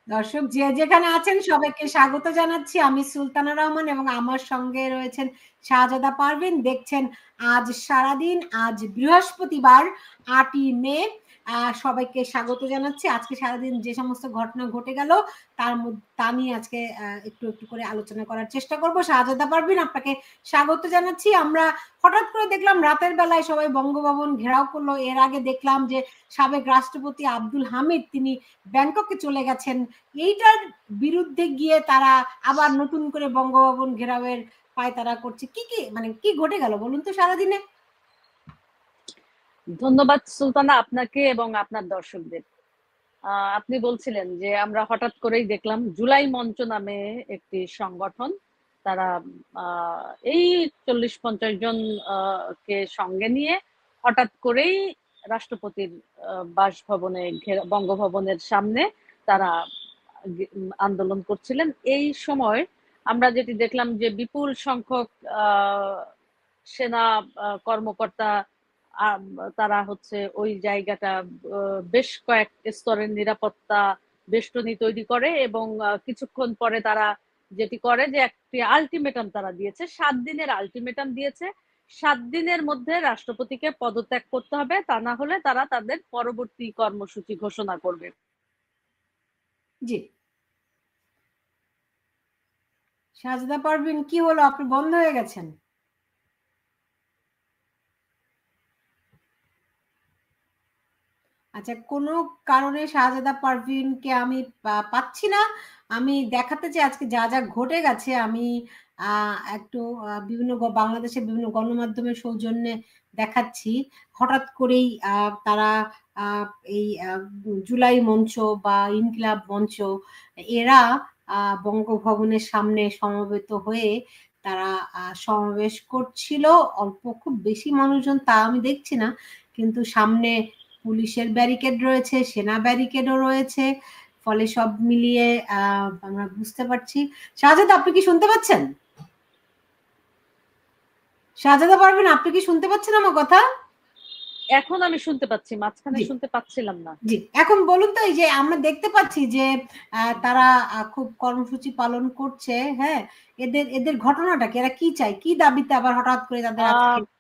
দর্শক যে যেখানে আছেন সবাইকে স্বাগত জানাচ্ছি। আমি সুলতানা রহমান এবং আমার সঙ্গে রয়েছেন শাহজাদা পারভীন। দেখছেন আজ সারাদিন, আজ বৃহস্পতিবার ৮ই মে। সবাইকে স্বাগত জানাচ্ছি। আজকে সারাদিন যে সমস্ত ঘটনা ঘটে গেল তা নিয়ে আজকে একটু একটু করে আলোচনা করার চেষ্টা করব। শাহজাদা পারভীন, আপনাকে স্বাগত জানাচ্ছি। আমরা হঠাৎ করে দেখলাম রাতের বেলায় সবাই বঙ্গভবন ঘেরাও করলো। এর আগে দেখলাম যে সাবেক রাষ্ট্রপতি আব্দুল হামিদ তিনি ব্যাংককে চলে গেছেন। এইটার বিরুদ্ধে গিয়ে তারা আবার নতুন করে বঙ্গভবন ঘেরাওয়ের পায়তারা করছে। কি মানে কি ঘটে গেল বলুন তো সারাদিনে? ধন্যবাদ সুলতানা, আপনাকে এবং আপনার দর্শকদের। আপনি বলছিলেন যে আমরা হঠাৎ করেই দেখলাম জুলাই মঞ্চ নামে একটি সংগঠন, তারা এই 40-50 জন কে সঙ্গে নিয়ে হঠাৎ করেই রাষ্ট্রপতির বাসভবনে বঙ্গভবনের সামনে তারা আন্দোলন করছিলেন। এই সময় আমরা যেটি দেখলাম যে বিপুল সংখ্যক সেনা কর্মকর্তা তারা হচ্ছে ওই জায়গাটা বেশ কয়েক স্তরের নিরাপত্তা বেষ্টনী তৈরি করে এবং কিছুক্ষণ পরে তারা যেটি করে যে একটি আলটিমেটাম তারা দিয়েছে, 7 দিনের আলটিমেটাম দিয়েছে। 7 দিনের মধ্যে রাষ্ট্রপতিকে পদত্যাগ করতে হবে, তা না হলে তারা তাদের পরবর্তী কর্মসূচি ঘোষণা করবে। জি, শাহজাদা পারভীন, কি হলো? আপনি বন্ধ হয়ে গেছেন। আচ্ছা, কোনো কারণে শাহজাদা পারভীনকে আমি পাচ্ছি না। আমি দেখাতে চাই আজকে যা যা ঘটে গেছে। আমি একটু বিভিন্ন বাংলাদেশের বিভিন্ন গণমাধ্যমের সৌজন্যে দেখাচ্ছি। হঠাৎ করেই তারা এই জুলাই মঞ্চ বা ইনকিলাব মঞ্চ এরা বঙ্গভবনের সামনে সমবেত হয়ে তারা সমাবেশ করছিল। অল্প, খুব বেশি মানুষজন তা আমি দেখছি না, কিন্তু সামনে পুলিশের ব্যারিকেড রয়েছে, সেনা ব্যারিকেডও রয়েছে। ফলে সব মিলিয়ে আমরা বুঝতে পারছি। শাহজাদা, আপনি কি শুনতে পাচ্ছেন? শাহজাদা পারভীন, আপনি কি শুনতে পাচ্ছেন আমার কথা? এখন আমি শুনতে পাচ্ছি, মাঝখানে শুনতে পাচ্ছিলাম না। জি, এখন বলুন তো, এই যে আমরা দেখতে পাচ্ছি যে তারা খুব কর্মসূচি পালন করছে। হ্যাঁ, এদের ঘটনাটা কি? এরা কি চায়? কি দাবিতে আবার হঠাৎ করে তাদের আজকে?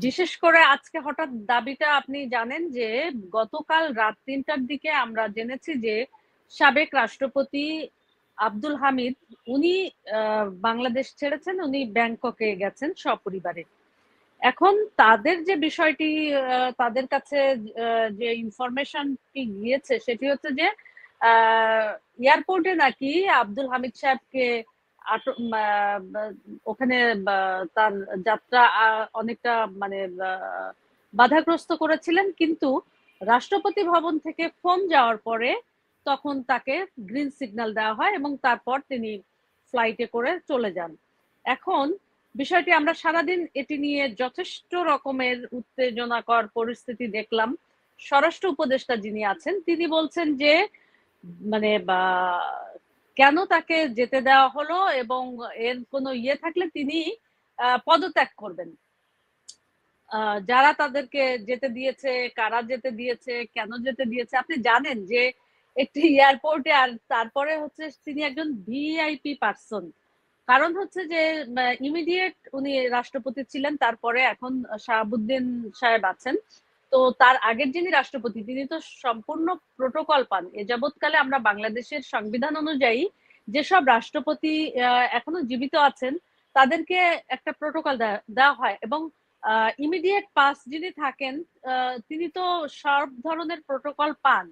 বিশেষ করে আজকে হঠাৎ দাবিটা আপনি জানেন যে গতকাল রাত 3টার দিকে আমরা জেনেছি যে সাবেক রাষ্ট্রপতি আব্দুল হামিদ উনি বাংলাদেশ ছেড়েছেন, উনি ব্যাংককে গেছেন সপরিবারে। এখন তাদের যে বিষয়টি তাদের কাছে যে ইনফরমেশনটি গিয়েছে সেটি হচ্ছে যে এয়ারপোর্টে নাকি আব্দুল হামিদ সাহেবকে ওখানে তার যাত্রা অনেকটা মানে বাধাগ্রস্ত করেছিলেন, কিন্তু রাষ্ট্রপতি ভবন থেকে ফোন যাওয়ার পরে তখন তাকে গ্রিন সিগন্যাল দেওয়া হয় এবং তারপর তিনি ফ্লাইটে করে চলে যান। এখন বিষয়টি আমরা সারাদিন এটি নিয়ে যথেষ্ট রকমের উত্তেজনাকর পরিস্থিতি দেখলাম। স্বরাষ্ট্র উপদেষ্টা যিনি আছেন তিনি বলছেন যে মানে কেন তাকে যেতে দেওয়া হলো এবং এর কোনো ইয়ে থাকলে তিনি পদত্যাগ করবেন। যারা তাদেরকে যেতে দিয়েছে, কারা যেতে দিয়েছে, কেন যেতে দিয়েছে, আপনি জানেন যে একটি এয়ারপোর্টে, আর তারপরে হচ্ছে তিনি একজন ভিআইপি পার্সন। কারণ হচ্ছে যে ইমিডিয়েট উনি রাষ্ট্রপতি ছিলেন, তারপরে এখন শাহাবুদ্দিন সাহেব আছেন। তো তার আগের যিনি রাষ্ট্রপতি তিনি তো সম্পূর্ণ প্রোটোকল পান। এ যাবৎকালে আমরা বাংলাদেশের সংবিধান অনুযায়ী যেসব রাষ্ট্রপতি এখনো জীবিত আছেন তাদেরকে একটা প্রোটোকল দেওয়া হয় এবং ইমিডিয়েট পাস যিনি থাকেন তিনি তো সব ধরনের প্রোটোকল পান।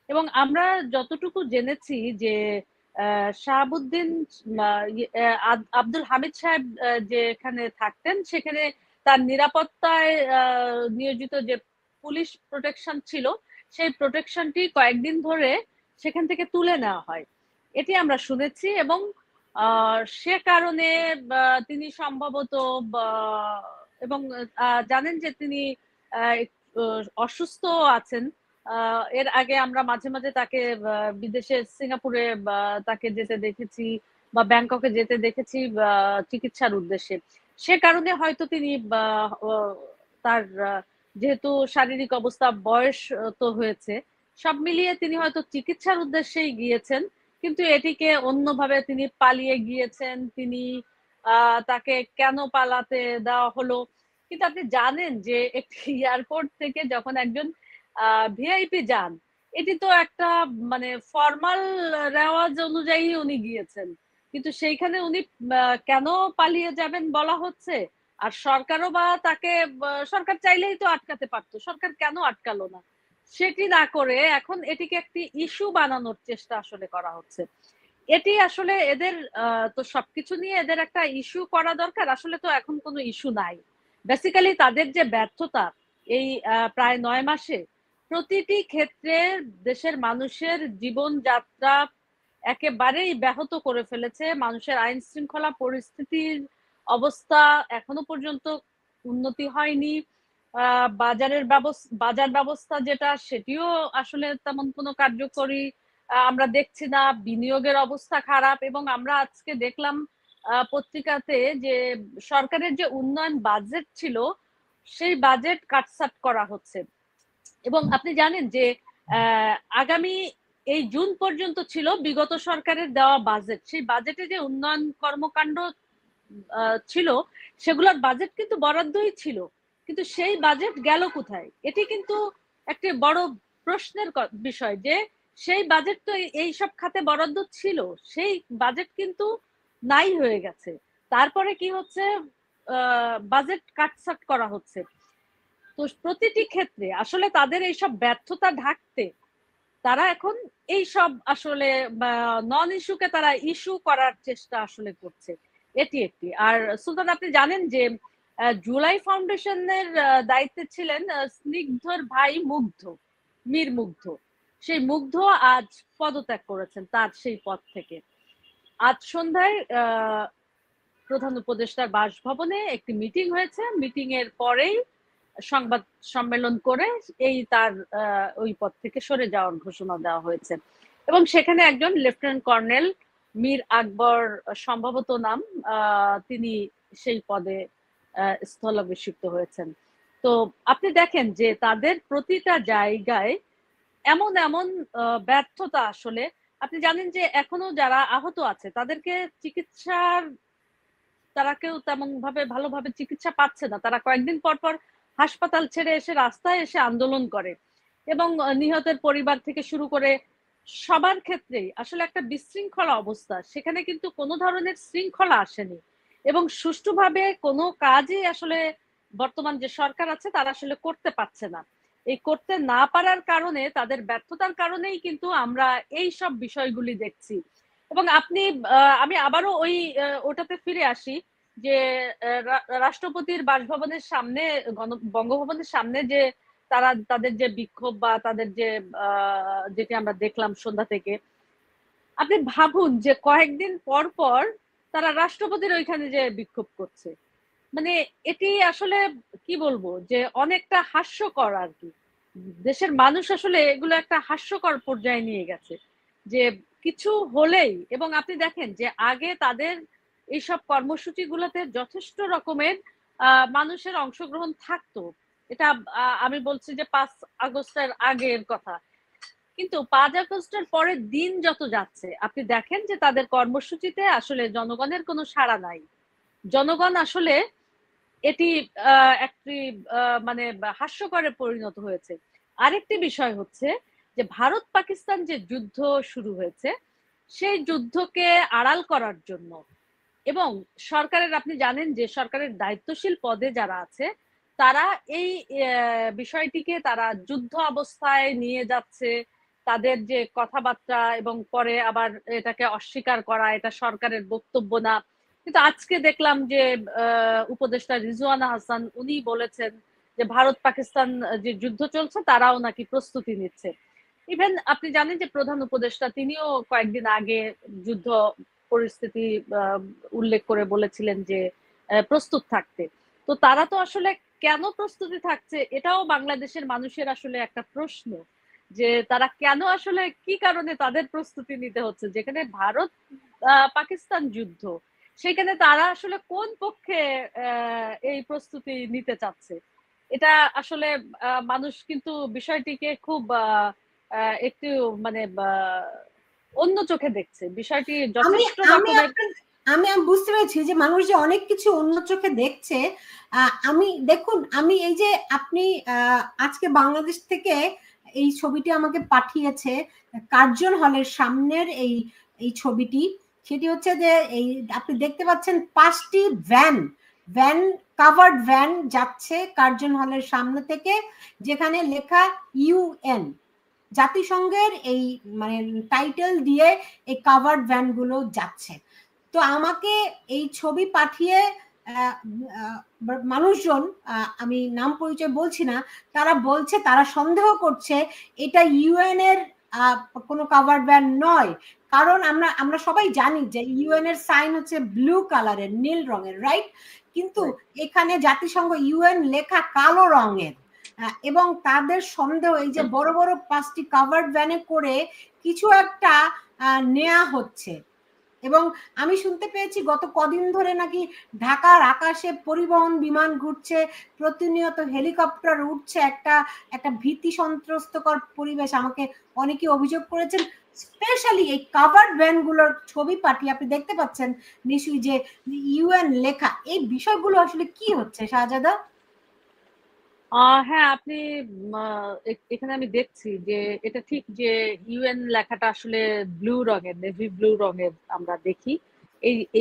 এবং আমরা যতটুকু জেনেছি যে শাহাবুদ্দিন আব্দুল হামিদ সাহেব যেখানে থাকতেন সেখানে তার নিরাপত্তায় নিয়োজিত যে পুলিশ প্রোটেকশন ছিল সেই প্রোটেকশনটি কয়েকদিন ধরে সেখান থেকে তুলে নেওয়া হয়, এটি আমরা শুনেছি। এবং সে কারণে তিনি সম্ভবত এবং জানেন যে তিনি অসুস্থ আছেন। এর আগে আমরা মাঝে মাঝে তাকে বিদেশে সিঙ্গাপুরে তাকে যেতে দেখেছি বা ব্যাংককে যেতে দেখেছি চিকিৎসার উদ্দেশ্যে। সে কারণে হয়তো তিনি তার যেহেতু শারীরিক অবস্থা, বয়স তো হয়েছে, সব মিলিয়ে তিনি হয়তো চিকিৎসার উদ্দেশ্যেই গিয়েছেন কিন্তু এটিকে অন্যভাবে তিনি পালিয়ে গিয়েছেন, তিনি তাকে কেন পালাতে দেওয়া হলো। কিন্তু আপনি জানেন যে একটি এয়ারপোর্ট থেকে যখন একজন ভিআইপি যান, এটি তো একটা মানে ফর্মাল রেওয়াজ অনুযায়ী উনি গিয়েছেন, কিন্তু সেইখানে উনি কেন পালিয়ে যাবেন বলা হচ্ছে। আর সরকারও বা তাকে, সরকার চাইলেই তো আটকাতে পারতো, সরকার কেন আটকালো না? সেটি না করে এখন এটিকে একটি ইস্যু বানানোর চেষ্টা আসলে করা হচ্ছে। এটি আসলে এদের তো সবকিছু নিয়ে এদের একটা ইস্যু করা দরকার, আসলে তো এখন কোনো ইস্যু নাই। বেসিক্যালি তাদের যে ব্যর্থতা এই প্রায় 9 মাসে প্রতিটি ক্ষেত্রে দেশের মানুষের জীবনযাত্রা একেবারেই ব্যাহত করে ফেলেছে। মানুষের আইন শৃঙ্খলা পরিস্থিতির অবস্থা এখনো পর্যন্ত উন্নতি হয়নি। বাজার ব্যবস্থা যেটা, সেটিও আসলে তেমন কোনো কার্যকরী আমরা দেখছি না। বিনিয়োগের অবস্থা খারাপ, এবং আমরা আজকে দেখলাম পত্রিকাতে যে সরকারের যে উন্নয়ন বাজেট ছিল সেই বাজেট কাটছাট করা হচ্ছে। এবং আপনি জানেন যে আগামী এই জুন পর্যন্ত ছিল বিগত সরকারের দেওয়া বাজেট, সেই বাজেটে যে উন্নয়ন কর্মকাণ্ড ছিল সেগুলোর বাজেট কিন্তু বরাদ্দই ছিল, কিন্তু সেই বাজেট গেল কোথায়? এটি কিন্তু একটি বড় প্রশ্নের বিষয় যে সেই বাজেট তো এই সব খাতে বরাদ্দ ছিল, সেই বাজেট কিন্তু নাই হয়ে গেছে। তারপরে কি হচ্ছে, বাজেট কাটছাট করা হচ্ছে। তো প্রতিটি ক্ষেত্রে আসলে তাদের এইসব ব্যর্থতা ঢাকতে তারা এখন এই সব আসলে নন ইস্যুকে তারা ইস্যু করার চেষ্টা আসলে করছে। এটি একটি। আর সুলতান, আপনি জানেন যে জুলাই ফাউন্ডেশনের দায়িত্বে ছিলেন স্নিগ্ধর ভাই মুগ্ধ, মীর মুগ্ধ। সেই মুগ্ধ আজ পদত্যাগ করেছেন তার সেই পদ থেকে। আজ সন্ধ্যায় প্রধান উপদেষ্টার বাসভবনে একটি মিটিং হয়েছে, মিটিং এর পরেই সংবাদ সম্মেলন করে এই তার ওই পদ থেকে সরে যাওয়ার ঘোষণা দেওয়া হয়েছে। এবং সেখানে একজন লেফটেন্যান্ট কর্নেল মীর আকবর সম্ভবত নাম, তিনি সেই পদে স্থলাভিষিক্ত হয়েছেন। তো আপনি দেখেন যে তাদের প্রতিটা জায়গায় এমন এমন ব্যর্থতা আসলে। আপনি জানেন যে এখনো যারা আহত আছে তাদেরকে চিকিৎসার, তারা কেউ তেমন ভাবে ভালোভাবে চিকিৎসা পাচ্ছে না, তারা কয়েকদিন পর পর হাসপাতাল ছেড়ে এসে রাস্তায় এসে আন্দোলন করে। এবং নিহতের পরিবার থেকে শুরু করে সবার ক্ষেত্রেই আসলে একটা বিশৃঙ্খলা অবস্থা, সেখানে কিন্তু কোনো ধরনের শৃঙ্খলা আসেনি, এবং সুষ্ঠুভাবে কোনো কাজই আসলে বর্তমান যে সরকার আছে তারা আসলে করতে পারছে না। এই করতে না পারার কারণে, তাদের ব্যর্থতার কারণেই কিন্তু আমরা এই সব বিষয়গুলি দেখছি। এবং আপনি আমি আবারও ওই ওটাতে ফিরে আসি যে রাষ্ট্রপতির বাসভবনের সামনে, বঙ্গভবনের সামনে যে তারা তাদের যে বিক্ষোভ বা তাদের যে যেটি আমরা দেখলাম সন্ধ্যা থেকে, আপনি ভাবুন যে কয়েকদিন পর পর তারা রাষ্ট্রপতির ওইখানে যে বিক্ষোভ করছে। মানে এটি আসলে কি বলবো, যে অনেকটা হাস্যকর আর কি। দেশের মানুষ আসলে এগুলো একটা হাস্যকর পর্যায়ে নিয়ে গেছে, যে কিছু হলেই। এবং আপনি দেখেন যে আগে তাদের এইসব কর্মসূচিগুলোতে যথেষ্ট রকমের মানুষের অংশগ্রহণ থাকতো। এটা আমি বলছি যে 5 আগস্টের আগের কথা। কিন্তু 5 আগস্টের পরে দিন যত যাচ্ছে আপনি দেখেন যে তাদের কর্মসূচিতে আসলে জনগণের কোনো সাড়া নাই। জনগণ আসলে এটি একটি মানে হাস্যকরে পরিণত হয়েছে। আরেকটি বিষয় হচ্ছে যে ভারত পাকিস্তান যে যুদ্ধ শুরু হয়েছে, সেই যুদ্ধকে আড়াল করার জন্য, এবং সরকারের, আপনি জানেন যে সরকারের দায়িত্বশীল পদে যারা আছে তারা এই বিষয়টিকে তারা যুদ্ধ অবস্থায় নিয়ে যাচ্ছে। তাদের যে কথাবার্তা, এবং পরে আবার এটাকে অস্বীকার করা, এটা সরকারের বক্তব্য না। কিন্তু আজকে দেখলাম যে উপদেষ্টা রিজওয়ানা হাসান উনি বলেছেন যে ভারত পাকিস্তান যে যুদ্ধ চলছে তারাও নাকি প্রস্তুতি নিচ্ছে। ইভেন আপনি জানেন যে প্রধান উপদেষ্টা তিনিও কয়েকদিন আগে যুদ্ধ পরিস্থিতি উল্লেখ করে বলেছিলেন যে প্রস্তুত থাকতে। তো তারা তো আসলে কেন প্রস্তুতি থাকছে এটাও বাংলাদেশের মানুষের আসলে একটা প্রশ্ন, যে তারা কেন আসলে কি কারণে তাদের প্রস্তুতি নিতে হচ্ছে, যেখানে ভারত পাকিস্তান যুদ্ধ, সেখানে তারা আসলে কোন পক্ষে এই প্রস্তুতি নিতে চাচ্ছে। এটা আসলে মানুষ কিন্তু বিষয়টিকে খুব একটু মানে অন্য চোখে দেখছে, বিষয়টি আমি যথেষ্ট আমি রকমের। আমি বুঝতে পেরেছি যে মানুষ যে অনেক কিছু অন্য চোখে দেখছে। আমি দেখুন, আমি এই যে আপনি আজকে বাংলাদেশ থেকে এই ছবিটি আমাকে পাঠিয়েছে, কার্জন হলের সামনের এই এই ছবিটি। সেটি হচ্ছে যে এই আপনি দেখতে পাচ্ছেন 5টি ভ্যান ভ্যান কাভার্ড ভ্যান যাচ্ছে কার্জন হলের সামনে থেকে, যেখানে লেখা ইউএন, জাতিসংঘের এই মানে টাইটেল দিয়ে এই কাভার্ড ভ্যান গুলো যাচ্ছে। তো আমাকে এই ছবি পাঠিয়ে মানুষজন, আমি নাম পরিচয় বলছি না, তারা বলছে, তারা সন্দেহ করছে এটা ইউএন এর কোনো কাভার্ড ভ্যান নয়। কারণ আমরা আমরা সবাই জানি যে ইউএন এর সাইন হচ্ছে ব্লু কালারের, নীল রঙের, রাইট? কিন্তু এখানে জাতিসংঘ ইউএন লেখা কালো রঙের। এবং তাদের সন্দেহ এই যে বড় বড় 5টি কাভার্ড ভ্যানে করে কিছু একটা নেওয়া হচ্ছে। এবং আমি শুনতে পেয়েছি গত কদিন ধরে নাকি ঢাকার আকাশে পরিবহন বিমান ঘুরছে, প্রতিনিয়ত হেলিকপ্টার উঠছে, একটা একটা ভীতি সন্ত্রস্তকর পরিবেশ। আমাকে অনেকে অভিযোগ করেছেন, স্পেশালি এই কাভার্ড ভ্যান গুলোর ছবি পাঠিয়ে আপনি দেখতে পাচ্ছেন নিশ্চয়ই যে ইউএন লেখা। এই বিষয়গুলো আসলে কি হচ্ছে শাহজাদা? হ্যাঁ, আপনি এখানে আমি দেখছি যে এটা ঠিক যে ইউএন লেখাটা আসলে ব্লু রঙের, নেভি ব্লু রঙের আমরা দেখি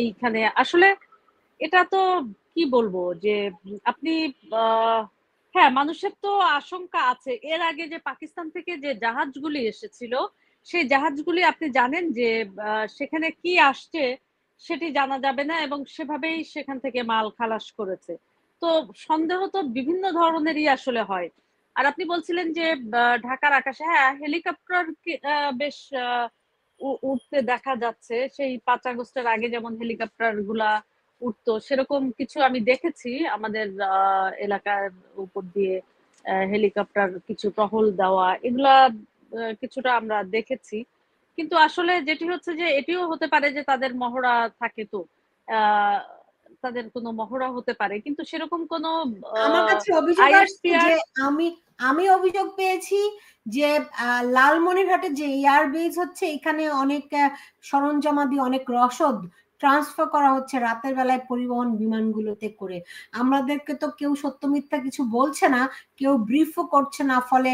এইখানে। আসলে এটা তো কি বলবো যে আপনি হ্যাঁ, মানুষের তো আশঙ্কা আছে। এর আগে যে পাকিস্তান থেকে যে জাহাজগুলি এসেছিল, সেই জাহাজগুলি আপনি জানেন যে সেখানে কি আসছে সেটি জানা যাবে না, এবং সেভাবেই সেখান থেকে মাল খালাস করেছে। তো সন্দেহ তো বিভিন্ন ধরনেরই আসলে হয়। আর আপনি বলছিলেন যে ঢাকার আকাশে, হ্যাঁ, হেলিকপ্টার বেশ উঠতে দেখা যাচ্ছে। সেই 5 আগস্টের আগে যেমন হেলিকপ্টার গুলা উঠতো, সেরকম কিছু আমি দেখেছি আমাদের এলাকার উপর দিয়ে হেলিকপ্টার কিছু টহল দেওয়া, এগুলা কিছুটা আমরা দেখেছি। কিন্তু আসলে যেটি হচ্ছে যে এটিও হতে পারে যে তাদের মহড়া থাকে, তো তাদের কোনো মহড়া হতে পারে, কিন্তু সেরকম কোনো আমার কাছে অভিযোগ আসছে আইএসপিআর। যে আমি আমি অভিযোগ পেয়েছি যে লালমনিরহাটে যে এয়ার বেস হচ্ছে, এখানে অনেক সরঞ্জামাদি, অনেক রসদ ট্রান্সফার করা হচ্ছে রাতের বেলায় পরিবহন বিমানগুলোতে করে। আমাদেরকে তো কেউ সত্য মিথ্যা কিছু বলছে না, কেউ ব্রিফও করছে না, ফলে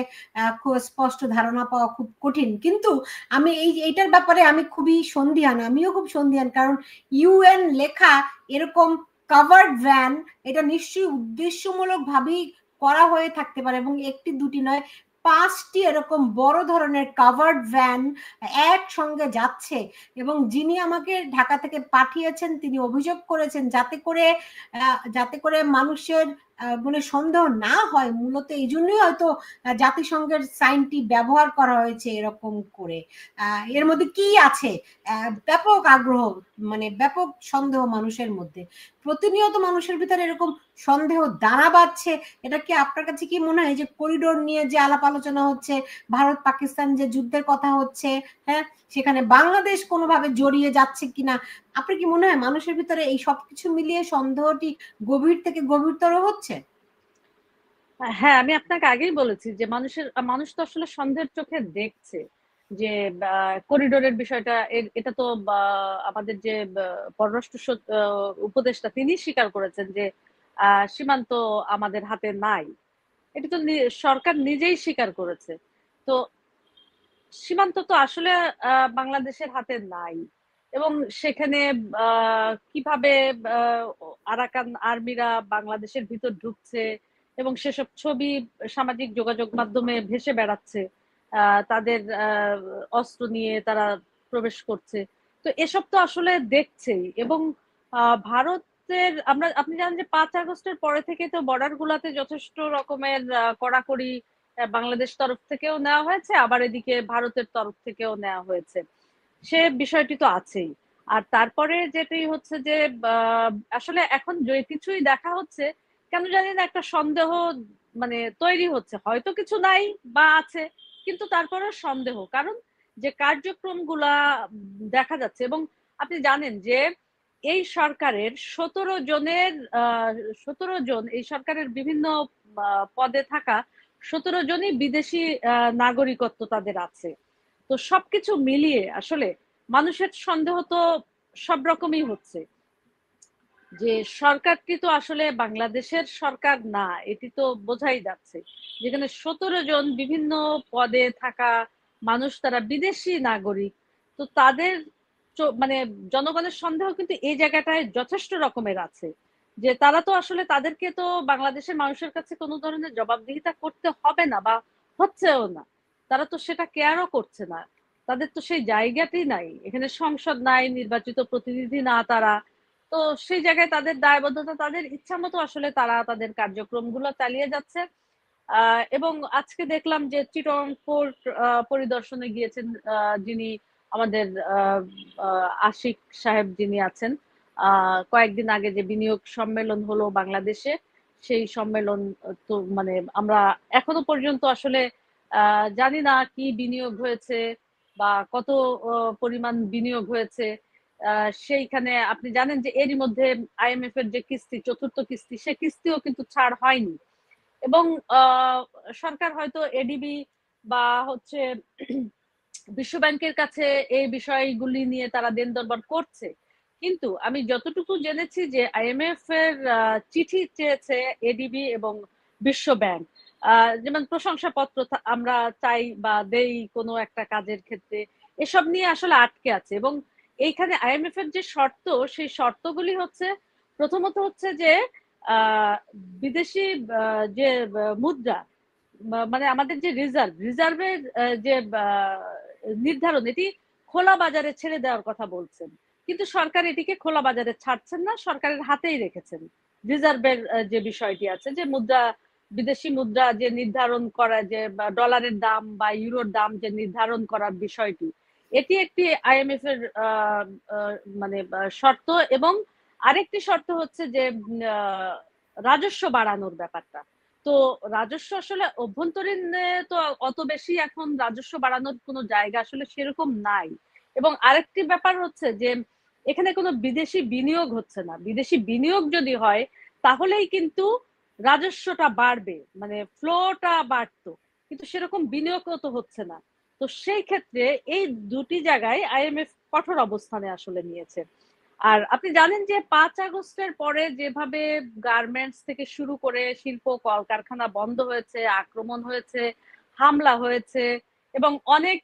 খুব স্পষ্ট ধারণা পাওয়া খুব কঠিন। কিন্তু আমি এইটার ব্যাপারে আমি খুবই সন্দিহান, আমিও খুব সন্দিহান, কারণ ইউএন লেখা এরকম কাভার্ড ভ্যান, এটা নিশ্চয়ই উদ্দেশ্যমূলক ভাবেই করা হয়ে থাকতে পারে, এবং একটি দুটি নয়, 5টি এরকম বড় ধরনের কাভার্ড ভ্যান একসঙ্গে যাচ্ছে। এবং যিনি আমাকে ঢাকা থেকে পাঠিয়েছেন তিনি অভিযোগ করেছেন যাতে করে মানুষের মানে সন্দেহ না হয়, মূলত এই জন্যই হয়তো জাতিসংঘের সাইনটি ব্যবহার করা হয়েছে এরকম করে। এর মধ্যে কি আছে? ব্যাপক আগ্রহ, মানে ব্যাপক সন্দেহ মানুষের মধ্যে। প্রতিনিয়ত মানুষের ভিতরে এরকম সন্দেহ দানা বাঁধছে। এটা কি আপনার কাছে কি মনে হয় যে করিডোর নিয়ে যে আলাপ আলোচনা হচ্ছে, ভারত পাকিস্তান যে যুদ্ধের কথা হচ্ছে, হ্যাঁ, সেখানে বাংলাদেশ কোনোভাবে জড়িয়ে যাচ্ছে কিনা, আপনার কি মনে হয় মানুষের ভিতরে এই সবকিছু মিলিয়ে সন্দেহটি গভীর থেকে গভীরতর হচ্ছে? হ্যাঁ, আমি আপনাকে আগেই বলেছি যে মানুষ তো আসলে সন্দেহের চোখে দেখছে যে করিডোরের বিষয়টা। এটা তো আমাদের যে পররাষ্ট্র উপদেষ্টা তিনি স্বীকার করেছেন যে সীমান্ত আমাদের হাতে নাই। এটা তো সরকার নিজেই স্বীকার করেছে। তো সীমান্ত তো আসলে বাংলাদেশের হাতে নাই, এবং সেখানে কিভাবে আরাকান আর্মিরা বাংলাদেশের ভিতর ঢুকছে এবং সেসব ছবি সামাজিক যোগাযোগ মাধ্যমে ভেসে বেড়াচ্ছে, তাদের অস্ত্র নিয়ে তারা প্রবেশ করছে। তো এসব তো আসলে দেখছেই। এবং ভারতের আপনি জানেন যে 5 আগস্টের পরে থেকে তো বর্ডার গুলাতে যথেষ্ট রকমের কড়াকড়ি বাংলাদেশ তরফ থেকেও নেওয়া হয়েছে, আবার এদিকে ভারতের তরফ থেকেও নেওয়া হয়েছে। সে বিষয়টি তো আছেই। আর তারপরে যেটি হচ্ছে যে আসলে এখন যে কিছুই দেখা হচ্ছে, কেন জানি না একটা সন্দেহ মানে তৈরি হচ্ছে, হয়তো কিছু নাই বা আছে, কিন্তু তারপরে সন্দেহ। কারণ যে কার্যক্রমগুলা দেখা যাচ্ছে, এবং আপনি জানেন যে এই সরকারের 17 জন এই সরকারের বিভিন্ন পদে থাকা 17 জনই বিদেশি নাগরিকত্ব তাদের আছে। তো সবকিছু মিলিয়ে আসলে মানুষের সন্দেহ তো সব রকমই হচ্ছে যে সরকারটি তো আসলে বাংলাদেশের সরকার না, এটি তো বোঝাই যাচ্ছে। যেখানে 17 জন বিভিন্ন পদে থাকা মানুষ, তারা বিদেশি নাগরিক। তো তাদের মানে জনগণের সন্দেহ কিন্তু এই জায়গাটায় যথেষ্ট রকমের আছে যে তারা তো আসলে, তাদেরকে তো বাংলাদেশের মানুষের কাছে কোনো ধরনের জবাবদিহিতা করতে হবে না বা হচ্ছেও না। তারা তো সেটা কেয়ারও করছে না। তাদের তো সেই জায়গাটি নাই, এখানে সংসদ নাই, নির্বাচিত প্রতিনিধি না তারা। তো সেই জায়গায় তাদের দায়বদ্ধতা, তাদের ইচ্ছা মতো আসলে তারা তাদের কার্যক্রমগুলো চালিয়ে যাচ্ছে। এবং আজকে দেখলাম যে চিটং পোর্ট পরিদর্শনে গিয়েছেন যিনি আমাদের আশিক সাহেব যিনি আছেন। কয়েকদিন আগে যে বিনিয়োগ সম্মেলন হলো বাংলাদেশে, সেই সম্মেলন তো মানে আমরা এখনো পর্যন্ত আসলে জানি না কি বিনিয়োগ হয়েছে বা কত পরিমাণ বিনিয়োগ হয়েছে। সেইখানে আপনি জানেন যে এরই মধ্যে আইএমএফ এর যে কিস্তি, চতুর্থ কিস্তি, সে কিস্তিও কিন্তু ছাড় হয়নি। এবং সরকার হয়তো এডিবি বা হচ্ছে বিশ্ব ব্যাংকের কাছে এই বিষয়গুলি নিয়ে তারা দেন দরবার করছে, কিন্তু আমি যতটুকু জেনেছি যে আইএমএফ এর চিঠি চেয়েছে এডিবি এবং বিশ্ব ব্যাংক, যেমন প্রশংসাপত্র আমরা চাই বা দেই কোনো একটা কাজের ক্ষেত্রে, এসব নিয়ে আসলে আটকে আছে। এবং এইখানে আইএমএফ এর যে শর্ত, সেই শর্তগুলি হচ্ছে প্রথমত হচ্ছে যে বিদেশি যে মুদ্রা, মানে আমাদের যে রিজার্ভের যে নির্ধারণ, এটি খোলা বাজারে ছেড়ে দেওয়ার কথা বলছেন, কিন্তু সরকার এটিকে খোলা বাজারে ছাড়ছেন না, সরকারের হাতেই রেখেছেন। রিজার্ভের যে বিষয়টি আছে, যে মুদ্রা, বিদেশি মুদ্রা যে নির্ধারণ করা, যে ডলারের দাম বা ইউরোর দাম যে নির্ধারণ করার বিষয়টি, এটি একটি আইএমএফ এর মানে শর্ত। এবং আরেকটি শর্ত হচ্ছে যে রাজস্ব বাড়ানোর ব্যাপারটা। তো রাজস্ব আসলে অভ্যন্তরীণ তো অত বেশি এখন রাজস্ব বাড়ানোর কোনো জায়গা আসলে সেরকম নাই। এবং আরেকটি ব্যাপার হচ্ছে যে এখানে কোনো বিদেশি বিনিয়োগ হচ্ছে না। বিদেশি বিনিয়োগ যদি হয় তাহলেই কিন্তু রাজস্বটা বাড়বে, মানে ফ্লোটা বাড়তো, কিন্তু সেরকম বিনিয়োগও তো হচ্ছে না। তো সেই ক্ষেত্রে এই দুটি জায়গায় আইএমএফ কঠোর অবস্থানে আসলে নিয়েছে। আর আপনি জানেন যে 5 আগস্টের পরে যেভাবে গার্মেন্টস থেকে শুরু করে শিল্প কলকারখানা বন্ধ হয়েছে, আক্রমণ হয়েছে, হামলা হয়েছে, এবং অনেক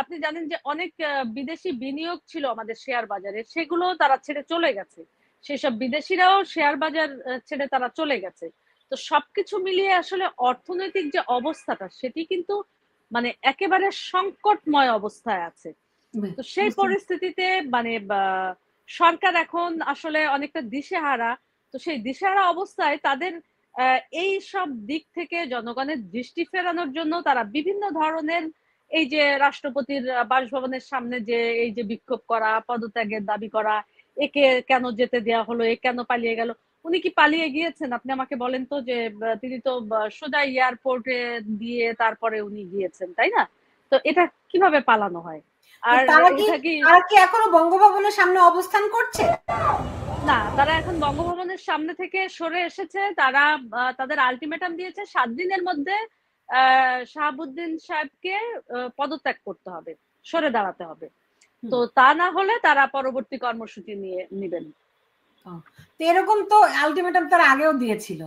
আপনি জানেন যে অনেক বিদেশি বিনিয়োগ ছিল আমাদের শেয়ার বাজারে, সেগুলো তারা ছেড়ে চলে গেছে। সেসব বিদেশিরাও শেয়ার বাজার ছেড়ে তারা চলে গেছে। তো সবকিছু মিলিয়ে আসলে অর্থনৈতিক যে অবস্থাটা, সেটি কিন্তু মানে একেবারে সংকটময় অবস্থায় আছে। তো সেই পরিস্থিতিতে মানে সরকার এখন আসলে অনেকটা দিশেহারা। তো সেই দিশেহারা অবস্থায় তাদের এই সব দিক থেকে জনগণের দৃষ্টি ফেরানোর জন্য তারা বিভিন্ন ধরনের, এই যে রাষ্ট্রপতির বাসভবনের সামনে যে এই যে বিক্ষোভ করা, পদত্যাগের দাবি করা, একে কেন যেতে দেওয়া হলো, এ কেন পালিয়ে গেল। উনি কি পালিয়ে গিয়েছেন? আপনি আমাকে বলেন তো, যে তিনি তো সোজা এয়ারপোর্টে দিয়ে তারপরে উনি গিয়েছেন, তাই না? তো এটা কিভাবে পালানো হয়? আর তারা কি এখনো বঙ্গভবনের সামনে অবস্থান করছে? না, তারা এখন বঙ্গভবনের সামনে থেকে সরে এসেছে। তারা তাদের আলটিমেটাম দিয়েছে 7 দিনের মধ্যে শাহাবুদ্দিন সাহেবকে পদত্যাগ করতে হবে, সরে দাঁড়াতে হবে। তো তা না হলে তারা পরবর্তী কর্মসূচি নিবেন। তো এরকম তো আলটিমেটাম তারা আগেও দিয়েছিল,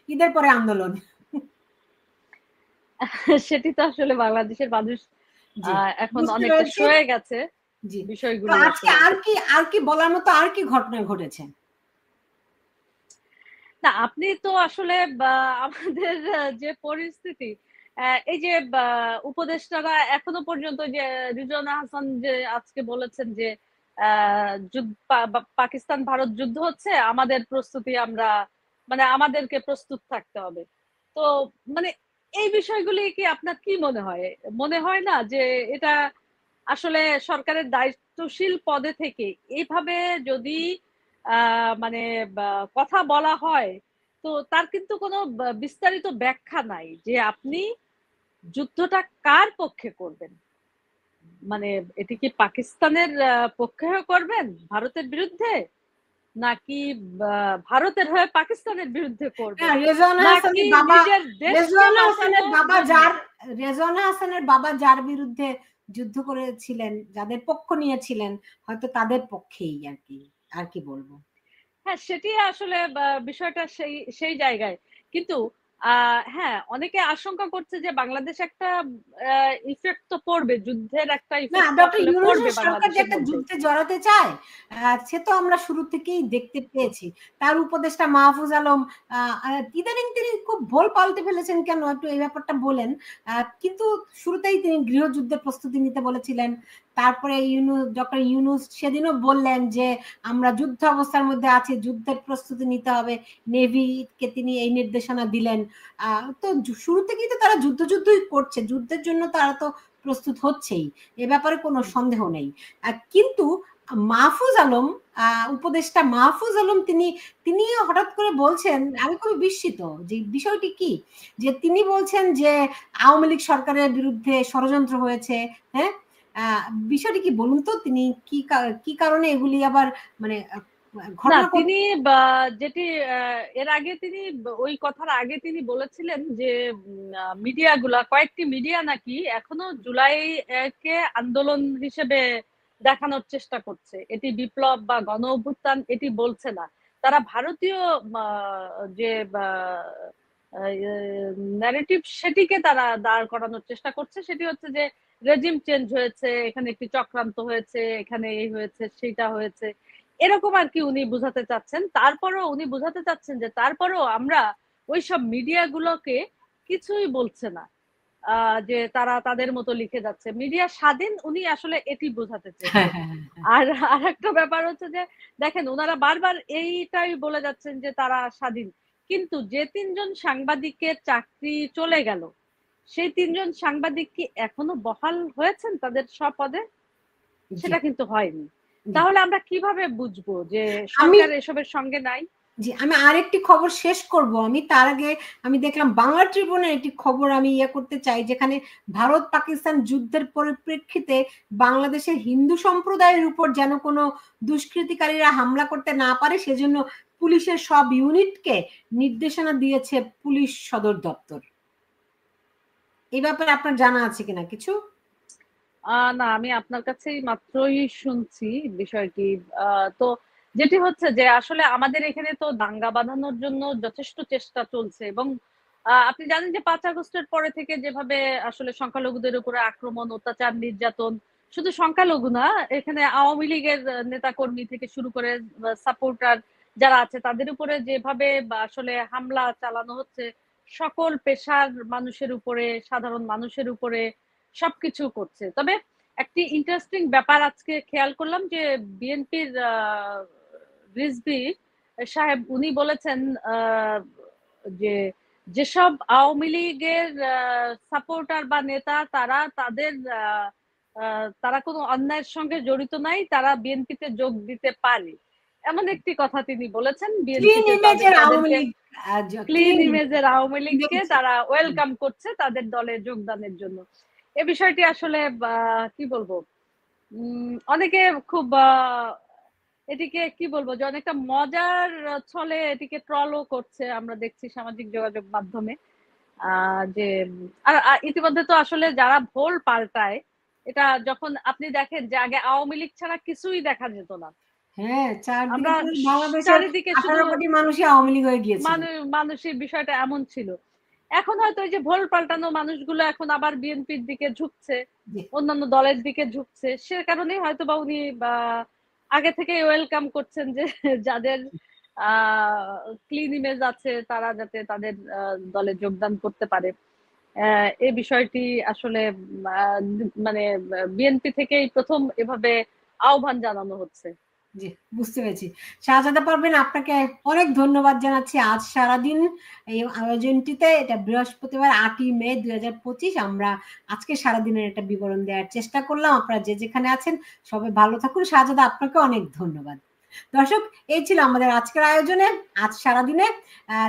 ঈদের পরে আন্দোলন। সেটি তো আসলে বাংলাদেশের মানুষ এখন অনেকটা সয়ে গেছে বিষয়গুলো। আজকে আর কি বলার মতো আর কি ঘটনা ঘটেছে? না, আপনি তো আসলে আমাদের যে পরিস্থিতি, এই যে উপদেষ্টারা এখনো পর্যন্ত, যে রিজওয়ানা হাসান যে আজকে বলেছেন যে পাকিস্তান ভারত যুদ্ধ হচ্ছে, আমাদের প্রস্তুতি আমরা, মানে আমাদেরকে প্রস্তুত থাকতে হবে। তো মানে এই বিষয়গুলি কি আপনার কি মনে হয়? মনে হয় না যে এটা আসলে সরকারের দায়িত্বশীল পদে থেকে এইভাবে যদি মানে কথা বলা হয়, তো তার কিন্তু কোনো বিস্তারিত ব্যাখ্যা নাই যে আপনি যুদ্ধটা কার পক্ষে করবেন। মানে এটি কি পাকিস্তানের পক্ষে করবেন ভারতের বিরুদ্ধে, নাকি ভারতের হয়ে পাকিস্তানের বিরুদ্ধে করবেন, নাকি নিজের দেশকে রেজওয়ানা হাসানের বাবা যার বিরুদ্ধে যুদ্ধ করেছিলেন, যাদের পক্ষ নিয়েছিলেন, হয়তো তাদের পক্ষেই আর কি বলবো। হ্যাঁ, সেটি আসলে বিষয়টা সেই জায়গায়। কিন্তু হ্যাঁ, অনেকে আশঙ্কা করছে যে বাংলাদেশ একটা ইফেক্ট তো পড়বে। যুদ্ধের একটা না, ইফেক্ট তো ডক্টর আসলে পড়বে ইউনূসের সরকার যে বাংলাদেশের একটা মধ্যে। যুদ্ধে জড়াতে চায়, সে তো আমরা শুরু থেকেই দেখতে পেয়েছি। তার উপদেষ্টা মাহফুজ আলম আ আ ইদানিং তিনি খুব ভুল পাল্টে ফেলেছেন কেন? একটু এই ব্যাপারটা বলেন। কিন্তু শুরুতেই তিনি গৃহযুদ্ধের প্রস্তুতি নিতে বলেছিলেন। তারপরে ডক্টর ইউনূস সেদিনও বললেন যে, আমরা যুদ্ধ অবস্থার মধ্যে আছি, যুদ্ধের প্রস্তুতি নিতে হবে। নেভিকে তিনি এই নির্দেশনা দিলেন। তো শুরু থেকেই তো তারা যুদ্ধই করছে। যুদ্ধের জন্য তারা তো প্রস্তুত হচ্ছেই, এ ব্যাপারে কোনো সন্দেহ নেই। কিন্তু মাহফুজ আলম, উপদেষ্টা মাহফুজ আলম তিনি হঠাৎ করে বলছেন, আমি খুবই বিস্মিত যে বিষয়টি কি, যে তিনি বলছেন যে আওয়ামী লীগ সরকারের বিরুদ্ধে ষড়যন্ত্র হয়েছে। হ্যাঁ, বিষয়টি কি বলুন তো, তিনি কি কারণে এগুলি আবার মানে না, ঘটনা তিনি যেটি এর আগে তিনি ওই কথার আগে তিনি বলেছিলেন যে মিডিয়াগুলা, কয়েকটি মিডিয়া নাকি এখনো জুলাই কে আন্দোলন হিসেবে দেখানোর চেষ্টা করছে, এটি বিপ্লব বা গণ অভ্যুত্থান এটি বলছে না। তারা ভারতীয় যে ন্যারেটিভ সেটিকে তারা দাঁড় করানোর চেষ্টা করছে। সেটি হচ্ছে যে রেজিম চেঞ্জ হয়েছে, এখানে একটি চক্রান্ত হয়েছে, এখানে এই হয়েছে সেইটা হয়েছে, এরকম আর কি উনি বুঝাতে চাচ্ছেন। তারপরও উনি বুঝাতে চাচ্ছেন যে তারপরও আমরা ওইসব মিডিয়াগুলোকে কিছুই বলছে না, যে তারা তাদের মতো লিখে যাচ্ছে, মিডিয়া স্বাধীন, উনি আসলে এটি বোঝাতে হ্যাঁ, চেয়েছেন। হ্যাঁ, হ্যাঁ, আর আরেকটা ব্যাপার হচ্ছে যে দেখেন, ওনারা বারবার এইটাই বলে যাচ্ছেন যে তারা স্বাধীন, কিন্তু যে ৩ জন সাংবাদিকের চাকরি চলে গেল, সেই ৩ জন সাংবাদিক কি এখনো বহাল হয়েছেন তাদের পদে? জি, সেটা কিন্তু হয়নি। জি। তাহলে আমরা কিভাবে বুঝবো যে আমি সরকার এসবের সঙ্গে নাই? জি, আমি আরেকটি খবর শেষ করব। আমি তার আগে আমি দেখলাম বাংলা ট্রিবিউনের একটি খবর আমি করতে চাই, যেখানে ভারত-পাকিস্তান যুদ্ধের পরিপ্রেক্ষিতে বাংলাদেশের হিন্দু সম্প্রদায়ের উপর যেন কোনো দুষ্কৃতিকারীরা হামলা করতে না পারে, সেজন্য পুলিশের সব ইউনিটকে নির্দেশনা দিয়েছে পুলিশ সদর দপ্তর। এই ব্যাপারে আপনার জানা আছে কিনা কিছু? না, আমি আপনার কাছেই মাত্রই শুনছি বিষয়টি। তো যেটি হচ্ছে যে আসলে আমাদের এখানে তো দাঙ্গা বাঁধানোর জন্য যথেষ্ট চেষ্টা চলছে, এবং আপনি জানেন যে ৫ আগস্টের পরে থেকে যেভাবে আসলে সংখ্যালঘুদের উপরে আক্রমণ, অত্যাচার, নির্যাতন, শুধু সংখ্যালঘু না, এখানে আওয়ামী লীগের নেতাকর্মী থেকে শুরু করে সাপোর্টার যারা আছে তাদের উপরে যেভাবে আসলে হামলা চালানো হচ্ছে, সকল পেশার মানুষের উপরে, সাধারণ মানুষের উপরে সবকিছু করছে। তবে একটি ইন্টারেস্টিং ব্যাপার আজকে খেয়াল করলাম যে বিএনপির রিজভী সাহেব উনি বলেছেন যে যেসব আওয়ামী লীগের সাপোর্টার বা নেতা তারা তারা কোনো অন্যায়ের সঙ্গে জড়িত নাই, তারা বিএনপিতে যোগ দিতে পারে, এমন একটি কথা তিনি বলেছেন। ক্লিন বিএনপিতে ইমেজের আওয়ামী তাদেরকে লীগ, ক্লিন ক্লিন ইমেজের আওয়ামী লীগকে ইমেজ। তারা ওয়েলকাম করছে তাদের দলে যোগদানের জন্য। এ বিষয়টি আসলে কি বলবো, অনেকে খুব এটিকে কি বলবো যে অনেকটা মজার ছলে এটিকে ট্রলও করছে, আমরা দেখছি সামাজিক যোগাযোগ মাধ্যমে। যে আর ইতিমধ্যে তো আসলে যারা ভোল পাল্টায়, এটা যখন আপনি দেখেন যে আগে আওয়ামী লীগ ছাড়া কিছুই দেখা যেত না, হ্যাঁ, চারদিকে আমরা পুরো বাংলাদেশের চারিদিকে শুধু 18 কোটি মানুষই আওয়ামী লীগ হয়ে গিয়েছিল। মানুষের বিষয়টা এমন ছিল। এখন হয়তো ওই যে ভোল পাল্টানো মানুষগুলো এখন আবার বিএনপির দিকে ঝুঁকছে, জি, অন্যান্য দলের দিকে ঝুঁকছে, সে কারণেই হয়তো বা উনি আগে থেকে ওয়েলকাম করছেন যে যাদের ক্লিন ইমেজ আছে তারা যাতে তাদের দলে যোগদান করতে পারে। এই বিষয়টি আসলে মানে বিএনপি থেকেই প্রথম এভাবে আহ্বান জানানো হচ্ছে। জি, বুঝতে পেরেছি। শাহজাদা পারভীন, আপনাকে অনেক ধন্যবাদ জানাচ্ছি। আজ সারাদিন এই আয়োজনটিতে, এটা বৃহস্পতিবার ৮ই মে ২০২৫, আমরা আজকে সারাদিনের একটা বিবরণ দেওয়ার চেষ্টা করলাম। আপনারা যে যেখানে আছেন সবাই ভালো থাকুন। শাহজাদা, আপনাকে অনেক ধন্যবাদ। দর্শক, এই ছিল আমাদের আজকের আয়োজনে। আজ সারাদিনে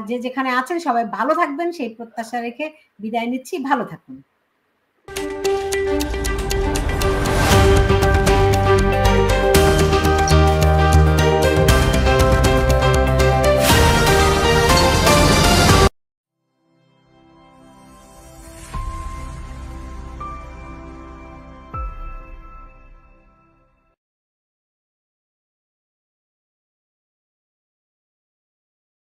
যে যেখানে আছেন সবাই ভালো থাকবেন সেই প্রত্যাশা রেখে বিদায় নিচ্ছি। ভালো থাকুন।